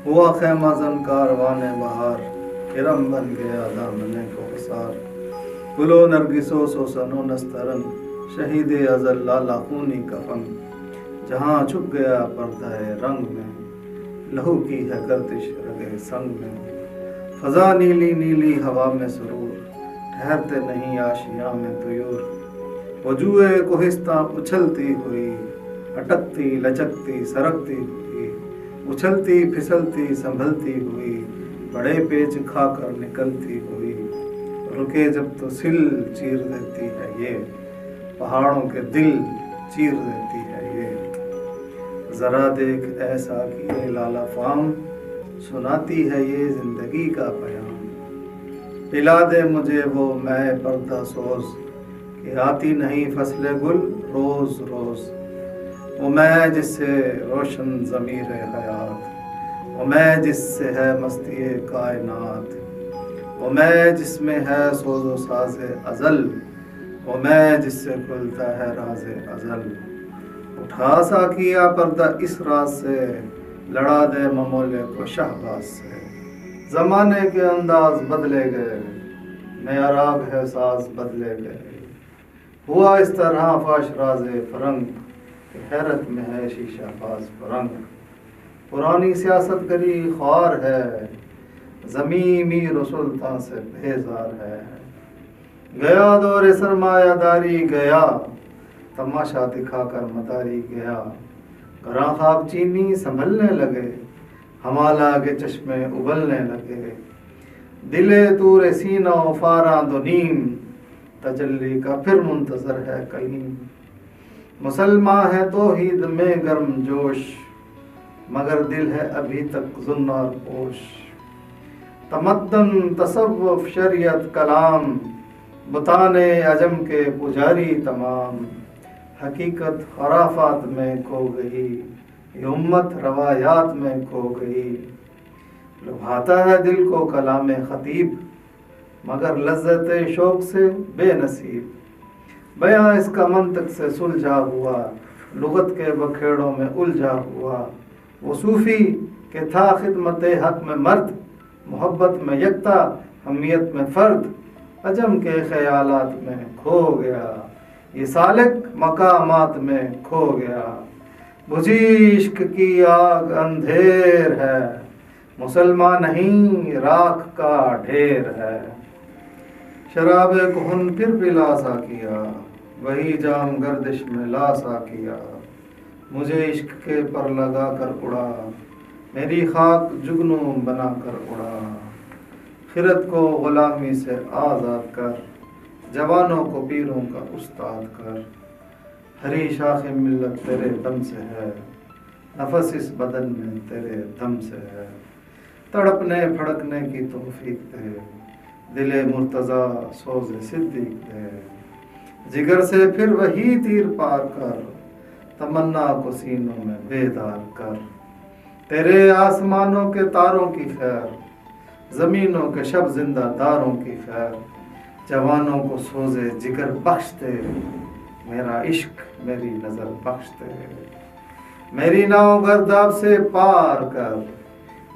ہوا خیمہ زن کاروان بہار، کرم بن گیا دامن کو حصار۔ گلو نرگسو سوسن و نسترن، شہید ازل لالا خونی کفن۔ جہاں چھپ گیا پردہ رنگ میں، لہو کی ہے گردش رگے سنگ میں۔ فضا نیلی نیلی ہوا میں سرور، ٹھہرتے نہیں آشیاں میں طیور۔ وجوہ کوہستاں اچھلتی ہوئی، اٹکتی لچکتی سرکتی ہوئی۔ اچھلتی پھسلتی سنبھلتی ہوئی، بڑے پیچ کھا کر نکلتی ہوئی۔ رکے جب تو سل چیر دیتی ہے یہ، پہاڑوں کے دل چیر دیتی ہے یہ۔ ذرا دیکھ ایسا کیے لالا فام، سناتی ہے یہ زندگی کا پیام۔ پلا دے مجھے وہ میں پردہ سوز، کہ آتی نہیں فصل گل روز روز۔ وہ میں جس سے روشن ضمیر حیات، وہ میں جس سے ہے مستی کائنات۔ وہ میں جس میں ہے سوز و ساز ازل، وہ میں جس سے کھلتا ہے راز ازل۔ اٹھا سا کیا پردہ اس راز سے، لڑا دے ممولے کو شہباز سے۔ زمانے کے انداز بدلے گئے، نیا راگ ہے ساز بدلے گئے۔ ہوا اس طرح فاش راز فرنگ، کہ حیرت میں ہے شیشہ باز فرنگ۔ پرانی سیاست گری خوار ہے، زمیں میر و سلطان سے بیزار ہے۔ گیا دور سرمایہ داری گیا، تماشا دکھا کر مداری گیا۔ گراں خواب چینی سنبھلنے لگے، ہمالہ کے چشمے ابلنے لگے۔ دلے تور سینہ و فاراں دو نیم، تجلی کا پھر منتظر ہے کلیم۔ مسلمان ہے توحید میں گرم جوش، مگر دل ہے ابھی تک زنار پوش۔ تمدن تصوف شریعت کلام، بتان عجم کے پجاری تمام۔ حقیقت خرافات میں کھو گئی، یہ امت روایات میں کھو گئی۔ لبھاتا ہے دل کو کلام خطیب، مگر لذت شوق سے بے نصیب۔ بیاں اس کا منطق سے سلجھا ہوا، لغت کے بکھیڑوں میں الجھا ہوا۔ وہ صوفی کہ تھا خدمت حق میں مرد، محبت میں یکتا حمیت میں فرد۔ عجم کے خیالات میں کھو گیا، یہ سالک مقامات میں کھو گیا۔ بجھی عشق کی آگ اندھیر ہے، مسلمان نہیں راکھ کا ڈھیر ہے۔ شراب کہن پھر پلا سا کیا، وہی جام گردش میں لا سا کیا۔ مجھے عشق کے پر لگا کر اڑا، میری خاک جگنوں بنا کر اڑا۔ خرد کو غلامی سے آزاد کر، جوانوں کو پیروں کا استاد کر۔ ہری شاخ ملت تیرے دم سے ہے، نفس اس بدن میں تیرے دم سے ہے۔ تڑپنے پھڑکنے کی توفیق دے، دل مرتضیٰ سوز صدیق دے۔ جگر سے پھر وہی تیر پار کر، تمنا کو سینوں میں بیدار کر۔ تیرے آسمانوں کے تاروں کی خیر، زمینوں کے شب زندہ داروں کی خیر۔ جوانوں کو سوزے جگر بخش دے، میرا عشق میری نظر بخش دے۔ میری ناؤ گرداب سے پار کر،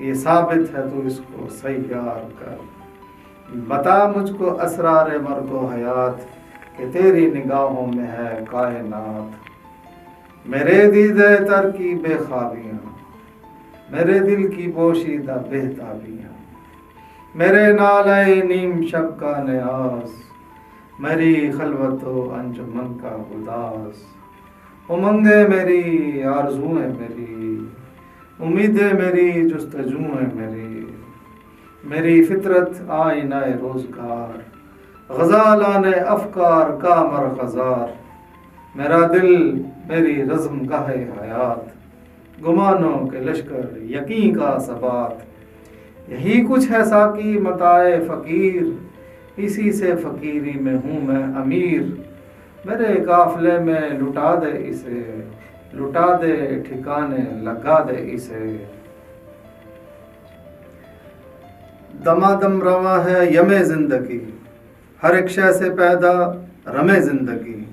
یہ ثابت ہے تو اس کو سیار کر۔ بتا مجھ کو اسرار مرگ و حیات، کہ تیری نگاہوں میں ہے کائنات۔ میرے دیدہ تر کی بے خوابیاں، میرے دل کی پوشیدہ بہتابیاں۔ میرے نالے نیم شب کا نیاز، میری خلوت و انجمن کا اداس۔ امنگیں میری آرزوئیں میری، امیدیں میری جستجوئیں میری۔ میری فطرت آئینہ روزگار، غزالان افکار کا مرغزار۔ میرا دل میری رزم گاہ حیات، گمانوں کے لشکر یقین کا ثبات۔ یہی کچھ ہے ساقی متاع فقیر، اسی سے فقیری میں ہوں میں امیر۔ میرے قافلے میں لٹا دے اسے، لٹا دے ٹھکانے لگا دے اسے۔ دمادم رواں ہے یم زندگی، ہر ایک شے سے پیدا رمے زندگی۔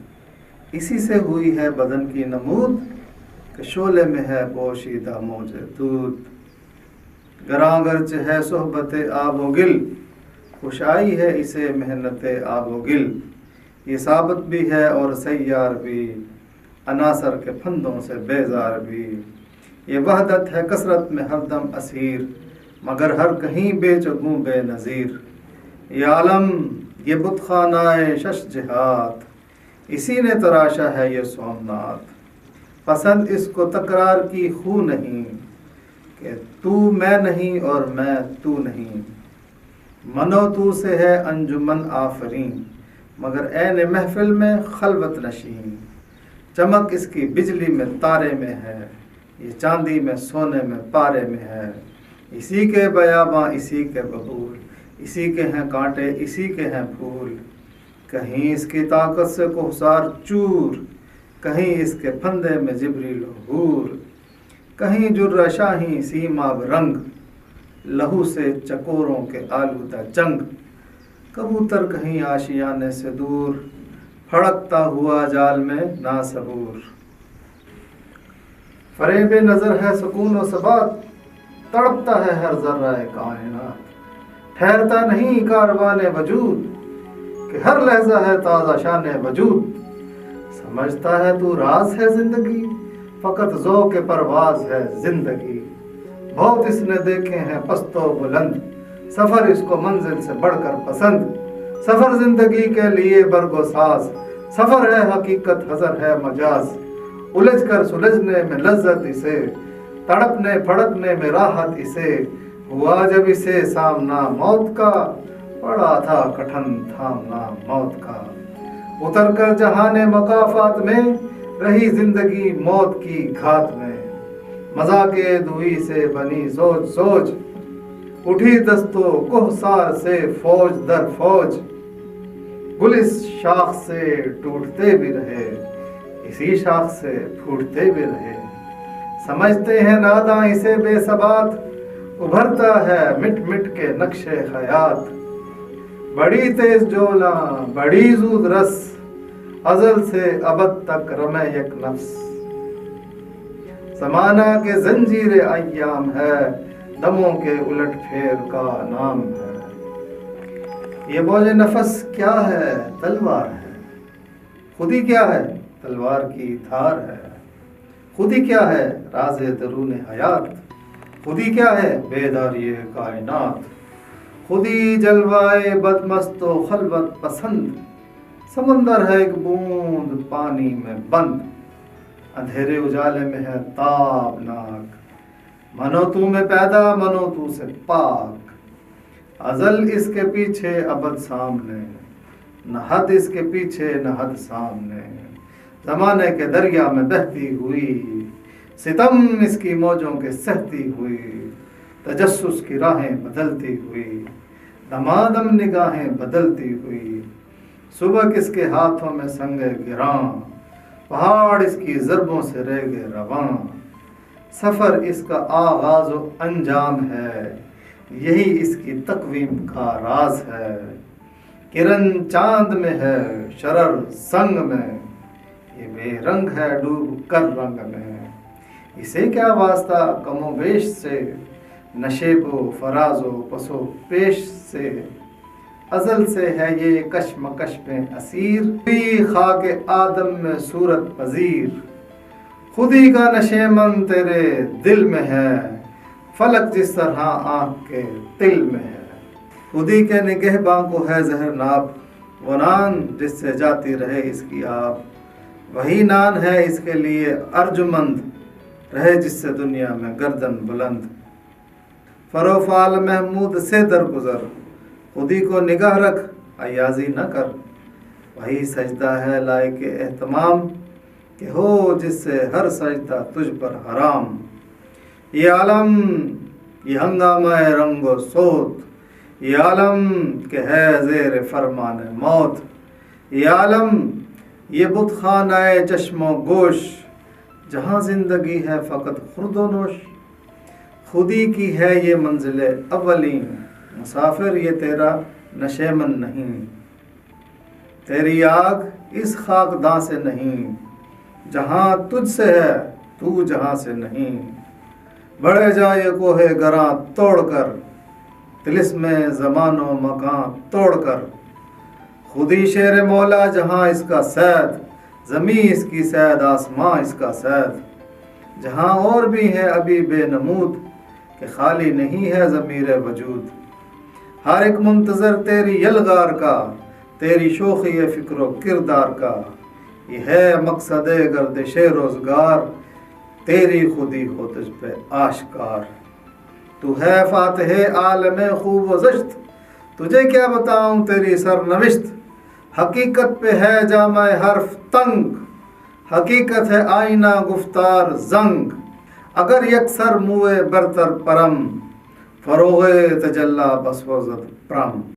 اسی سے ہوئی ہے بدن کی نمود، کہ شعلے میں ہے پوشیدہ موج دود۔ گراں گرچ ہے صحبت آب و گل، خوشائی ہے اسے محنت آب و گل، یہ ثابت بھی ہے اور سیار بھی، عناصر کے پھندوں سے بیزار بھی، یہ وحدت ہے کثرت میں ہر دم اسیر، مگر ہر کہیں بے چگوں بے نظیر، یہ عالم یہ بت خانہ شش جہات، اسی نے تراشا ہے یہ سومنات، پسند اس کو تکرار کی خو نہیں، کہ تو میں نہیں اور میں تو نہیں، منو تو سے ہے انجمن آفرین، مگر عین محفل میں خلوت نشین، چمک اس کی بجلی میں تارے میں ہے، یہ چاندی میں سونے میں پارے میں ہے، اسی کے بیاباں اسی کے ببول، اسی کے ہیں کانٹے اسی کے ہیں پھول، کہیں اس کی طاقت سے کوہسار چور، کہیں اس کے پھندے میں جبریل حور، کہیں جر شاہی سیماب رنگ، لہو سے چکوروں کے آلودہ جنگ، کبوتر کہیں آشیانے سے دور، پھڑکتا ہوا جال میں ناصبور، فریب نظر ہے سکون و ثبات، تڑپتا ہے ہر ذرہ کائنات، ٹھہرتا نہیں کاروان وجود، کہ ہر لحظہ ہے تازہ شان وجود، سمجھتا ہے تو راز ہے زندگی، فقط ذوق پرواز ہے زندگی، بہت اس نے دیکھے ہیں پست و بلند، سفر اس کو منزل سے بڑھ کر پسند، سفر زندگی کے لیے برگ و ساز، سفر ہے حقیقت حضر ہے مجاز، الجھ کر سلجھنے میں لذت اسے، تڑپنے پھڑکنے میں راحت اسے، ہوا جب اسے سامنا موت کا، پڑا تھا کٹھن تھامنا موت کا، اتر کر جہان مقافات میں، رہی زندگی موت کی گھات میں، مذاق دوئی سے بنی سوچ سوچ، اٹھی دستو کوہسار سے فوج در فوج، گل اس شاخ سے ٹوٹتے بھی رہے، اسی شاخ سے پھوٹتے بھی رہے، سمجھتے ہیں ناداں اسے بے ثبات، ابھرتا ہے مٹ مٹ کے نقش حیات، بڑی تیز جولاں بڑی زود رس، ازل سے ابد تک رمے یک نفس، زمانہ کے زنجیر ایام ہے، دموں کے الٹ پھیر کا نام ہے، یہ بوجھ نفس کیا ہے تلوار ہے، خودی کیا ہے تلوار کی دھار ہے، خودی کیا ہے راز درون حیات، خودی کیا ہے بیداری کائنات، خودی جلوائے بدمست و خلوت پسند، سمندر ہے ایک بوند پانی میں بند، اندھیرے اجالے میں ہے تابناک، منو تو میں پیدا منو تو سے پاک، ازل اس کے پیچھے ابد سامنے، نہ حد اس کے پیچھے نہ حد سامنے، زمانے کے دریا میں بہتی ہوئی، ستم اس کی موجوں کے سہتی ہوئی، تجسس کی راہیں بدلتی ہوئی، دمادم نگاہیں بدلتی ہوئی، صبح کس کے ہاتھوں میں سنگ گراں، پہاڑ اس کی ضربوں سے رہ گئے رواں، سفر اس کا آغاز و انجام ہے، یہی اس کی تقویم کا راز ہے، کرن چاند میں ہے شرر سنگ میں، یہ بے رنگ ہے ڈوب کر رنگ میں، اسے کیا واسطہ کم و بیش سے، نشیب و فراز و پس و پیش سے، ازل سے ہے یہ کشمکش میں اسیر، خودی خاک آدم میں صورت پذیر، خودی کا نشیمن تیرے دل میں ہے، فلک جس طرح آنکھ کے دل میں ہے، خودی کے نگہباں کو ہے زہر ناب، وہ نان جس سے جاتی رہے اس کی آب، وہی نان ہے اس کے لیے ارجمند، رہے جس سے دنیا میں گردن بلند، فروفال محمود سے درگزر، خودی کو نگاہ رکھ عیاضی نہ کر، وہی سجدہ ہے لائق اہتمام، کہ ہو جس سے ہر سجدہ تجھ پر حرام، یہ عالم یہ ہنگامہ رنگ و صوت، یہ عالم کہ ہے زیر فرمان موت، یہ عالم یہ بت خانہ چشم و گوش، جہاں زندگی ہے فقط خورد و نوش، خودی کی ہے یہ منزل اولین، مسافر یہ تیرا نشیمن نہیں، تیری آگ اس خاکداں سے نہیں، جہاں تجھ سے ہے تو جہاں سے نہیں، بڑھے جائے کوہ گراں توڑ کر، طلسم زمان و مکان توڑ کر، خودی شیر مولا جہاں اس کا صید، زمیں اس کی صید آسماں اس کا صید، جہاں اور بھی ہے ابھی بے نمود کہ خالی نہیں ہے ضمیر وجود، ہر ایک منتظر تیری یلغار کا، تیری شوخی فکر و کردار کا، یہ ہے مقصد گردش روزگار، تیری خودی ہو تجھ پہ آشکار، تو ہے فاتح عالم خوب و زشت، تجھے کیا بتاؤں تیری سرنوشت، حقیقت پہ ہے جامع حرف تنگ، حقیقت ہے آئینہ گفتار زنگ، اگر یکسر موئے برتر پرم، فروغ تجلی بس و زد پرم۔